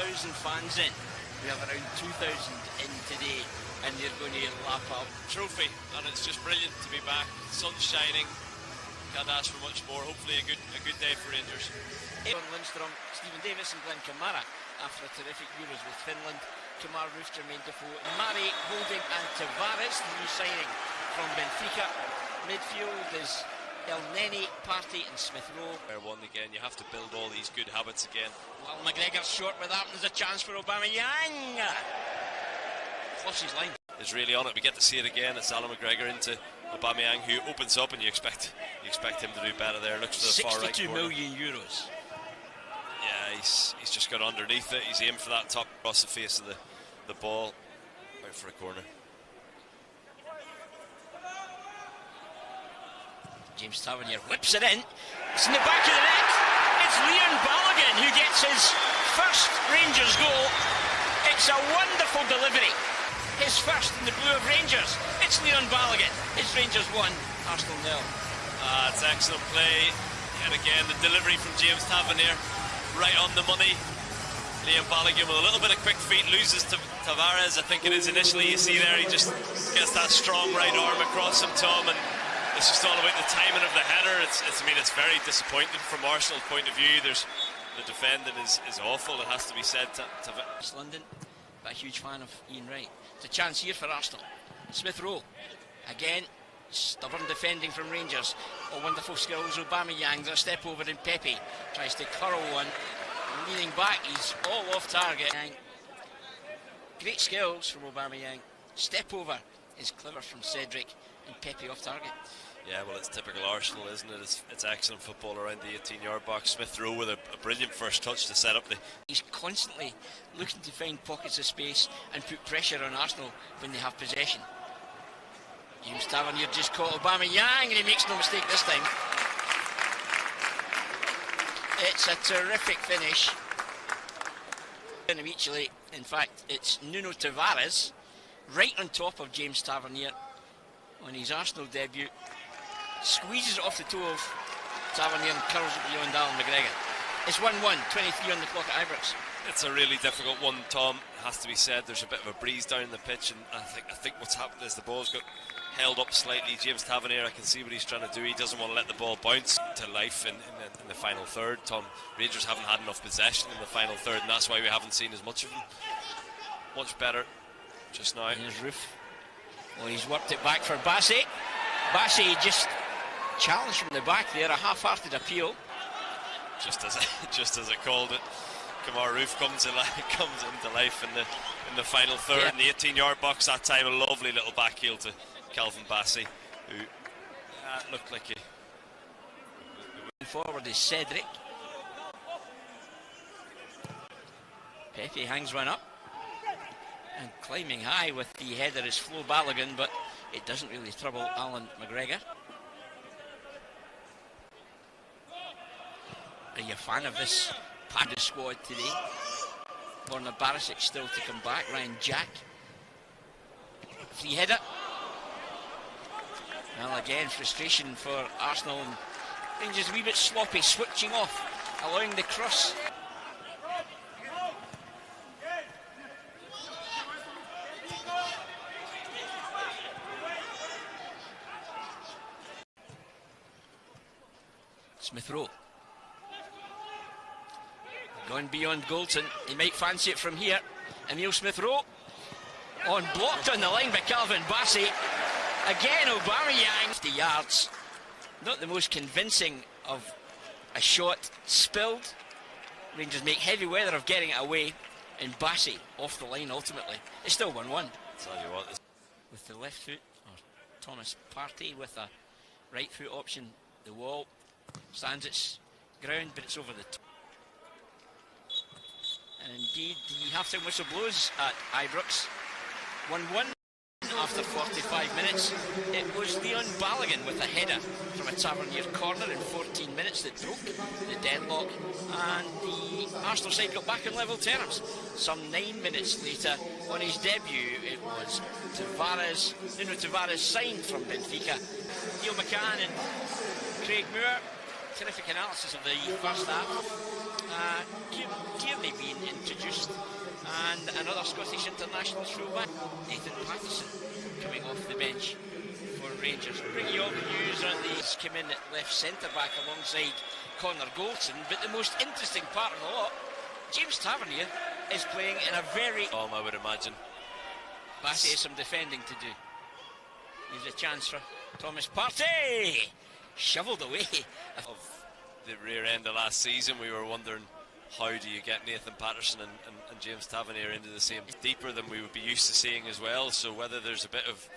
fans in. We have around 2,000 in today, and they're going to lap up. Trophy, and it's just brilliant to be back. Sun's shining. Can't ask for much more. Hopefully a good day for Rangers. Aaron Lindstrom, Stephen Davis and Glenn Kamara after a terrific Euros with Finland. Kamara, Roof, Jermaine Defoe, Murray, Holding and Tavares, the new signing from Benfica. Midfield is El Neni, Partey and Smith Rowe. One again, you have to build all these good habits again. Well, McGregor's short with that, and there's a chance for Aubameyang. Flushes line. Is really on it. We get to see it again. It's Alan McGregor into Aubameyang, who opens up, and you expect him to do better there. Looks to the far right corner. 62 million euros. Yeah, he's just got underneath it. He's aimed for that top across the face of the ball, out for a corner. James Tavernier whips it in. It's in the back of the net. It's Leon Balogun who gets his first Rangers goal. It's a wonderful delivery. His first in the blue of Rangers. It's Leon Balogun. It's Rangers 1, Arsenal 0. It's excellent play. And again, the delivery from James Tavernier, right on the money. Leon Balogun with a little bit of quick feet, loses to Tavares, I think it is initially. You see there, he just gets that strong right arm across him, Tom, and it's just all about the timing of the header. I mean, it's very disappointing from Arsenal's point of view. The defending is awful, it has to be said. It's London, but a huge fan of Ian Wright. It's a chance here for Arsenal. Smith Rowe, again, stubborn defending from Rangers. Oh, wonderful skills, Aubameyang, a step over and Pepe tries to curl one. Leaning back, he's all off target. Great skills from Aubameyang. Step over is clever from Cedric, and Pepe off target. Yeah, well, it's typical Arsenal, isn't it? It's excellent football around the 18-yard box. Smith Rowe with a brilliant first touch to set up the... He's constantly looking to find pockets of space and put pressure on Arsenal when they have possession. James Tavernier just caught Aubameyang, and he makes no mistake this time. It's a terrific finish. Immediately, in fact, it's Nuno Tavares right on top of James Tavernier on his Arsenal debut. Squeezes it off the toe of Tavernier and curls it beyond Alan McGregor. It's 1-1, 23 on the clock at Ibrox. It's a really difficult one, Tom. It has to be said. There's a bit of a breeze down the pitch, and I think what's happened is the ball's got held up slightly. James Tavernier, I can see what he's trying to do. He doesn't want to let the ball bounce to life in the final third. Tom, Rangers haven't had enough possession in the final third, and that's why we haven't seen as much of him. Much better just now. Here's Roof. Well, he's worked it back for Bassey. Bassey just challenged from the back there, a half-hearted appeal. Just as it called it. Kamara Roof comes into life in the final third in the 18-yard box that time. A lovely little back heel to Calvin Bassey, who looked like he... Forward is Cedric. Pepe hangs one up, and climbing high with the header is Flo Balogun, but it doesn't really trouble Alan McGregor. Are you a fan of this padded squad today? Borna Barisic still to come back, Ryan Jack. Free header. Well, again, frustration for Arsenal, and Rangers a wee bit sloppy, switching off, allowing the cross. Smith Rowe. Going beyond Goldson, he might fancy it from here. Emile Smith Rowe blocked on the line by Calvin Bassey. Again, Aubameyang, 50 yards. Not the most convincing of a shot, spilled. Rangers make heavy weather of getting it away, and Bassey off the line ultimately. It's still 1-1. Tell you what, with the left foot, or Thomas Partey with a right foot option. The wall stands its ground, but it's over the top. And indeed, the half-time whistle blows at Ibrox. 1-1 after 45 minutes. It was Leon Balogun with a header from a Tavernier corner in 14 minutes that broke the deadlock, and the Arsenal side got back on level terms. Some 9 minutes later, on his debut, it was Nuno Tavares signed from Benfica. Neil McCann and Craig Moore, terrific analysis of the first half. Kearney being introduced another Scottish international fullback, Nathan Patterson, coming off the bench for Rangers. Bring you all the news on these. Came in at left centre-back alongside Connor Goldson, but the most interesting part of the lot, James Tavernier is playing in a very... I would imagine. Bassey has some defending to do. Here's a chance for Thomas Partey. Shovelled away. Of the rear end of last season, we were wondering, how do you get Nathan Patterson and James Tavernier into the same, deeper than we would be used to seeing as well. So whether there's a bit of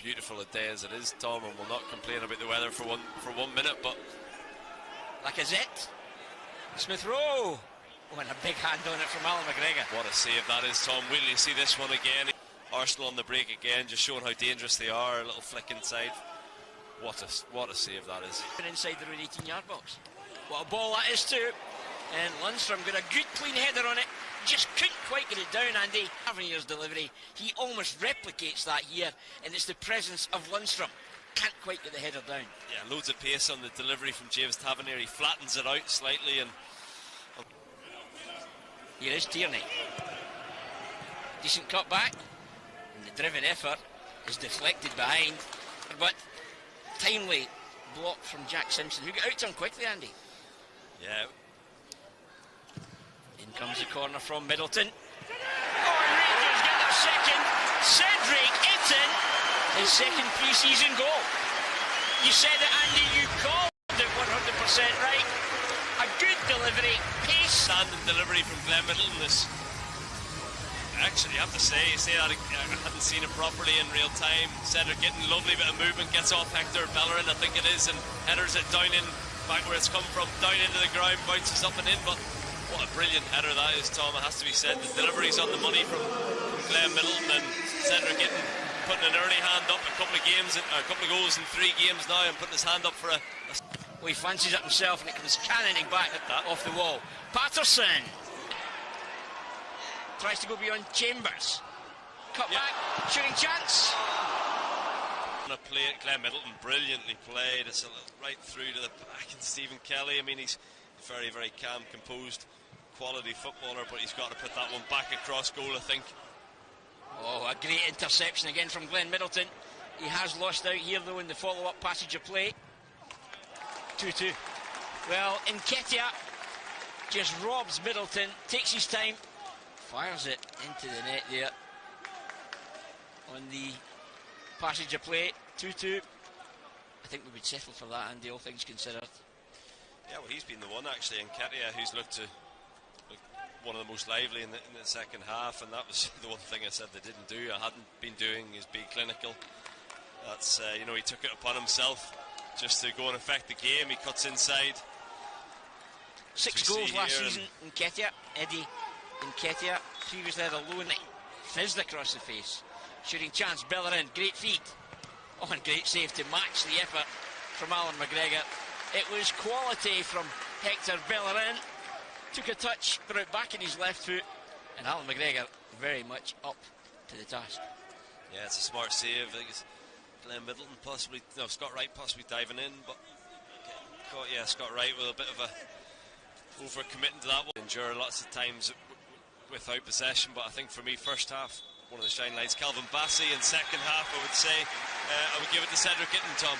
beautiful a day as it is, Tom, and we'll not complain about the weather for 1 minute, but Lacazette, Smith Rowe, and a big hand on it from Alan McGregor. What a save that is, Tom. Will you see this one again? Arsenal on the break again, just showing how dangerous they are. A little flick inside. What a save that is. Inside their own 18-yard box. What a ball that is too. And Lundstrom got a good clean header on it. Just couldn't quite get it down, Andy. Tavernier's delivery, he almost replicates that here, and it's the presence of Lundstrom. Can't quite get the header down. Yeah, loads of pace on the delivery from James Tavernier. He flattens it out slightly, and here is Tierney. Decent cut back, and the driven effort is deflected behind, but timely block from Jack Simpson, who got out to him quickly, Andy. Yeah. In comes the corner from Middleton. Oh, and Rangers get their second. Cedric Itten, his second pre-season goal. You said it, Andy, you called it 100% right. A good delivery, pace. Standing delivery from Glenn Middleton. This, actually, I have to say that I hadn't seen it properly in real time. Cedric getting lovely bit of movement, gets off Hector Bellerin, I think it is, and headers it down in, back where it's come from, down into the ground, bounces up and in. But what a brilliant header that is, Tom. It has to be said. The delivery's on the money from Glenn Middleton, and Cedric putting an early hand up, a couple of goals in 3 games now, and putting his hand up for a well, he fancies it himself, and it comes cannoning back off the wall. Patterson tries to go beyond Chambers. Cut back, shooting chance. On a play at Glenn Middleton, brilliantly played. It's right through to the back, and Stephen Kelly, I mean, he's very, very calm, composed, quality footballer, but he's got to put that one back across goal, I think. Oh, a great interception again from Glenn Middleton. He has lost out here, though, in the follow-up passage of play. 2-2. Well, Nketiah just robs Middleton, takes his time, fires it into the net there on the passage of play. 2-2. I think we would settle for that, Andy, all things considered. Yeah, well, he's been the one, actually, Nketiah, who's looked one of the most lively in the second half, and that was the one thing I said they didn't do, I hadn't been doing, is be clinical. That's, you know, he took it upon himself just to go and affect the game. He cuts inside. 6 goals last season, Eddie Nketiah, previously had a loan that fizzed across the face. Shooting chance, Bellerin, great feet. Oh, and great save to match the effort from Alan McGregor. It was quality from Hector Bellerin. Took a touch, put it back in his left foot, and Alan McGregor very much up to the task. Yeah, it's a smart save. I think it's Glenn Middleton possibly, no, Scott Wright possibly diving in, but yeah, Scott Wright with a bit of a over-committing to that one. Endure lots of times without possession, but I think for me, first half, one of the shine lights. Calvin Bassey in second half, I would say. I would give it to Cedric Itten, Tom.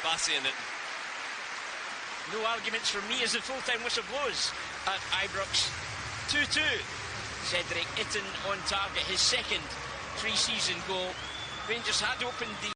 Bassey and Itten. No arguments from me as the full-time whistle blows at Ibrox. 2-2. Cedric Itten on target, his second pre-season goal. Rangers had opened the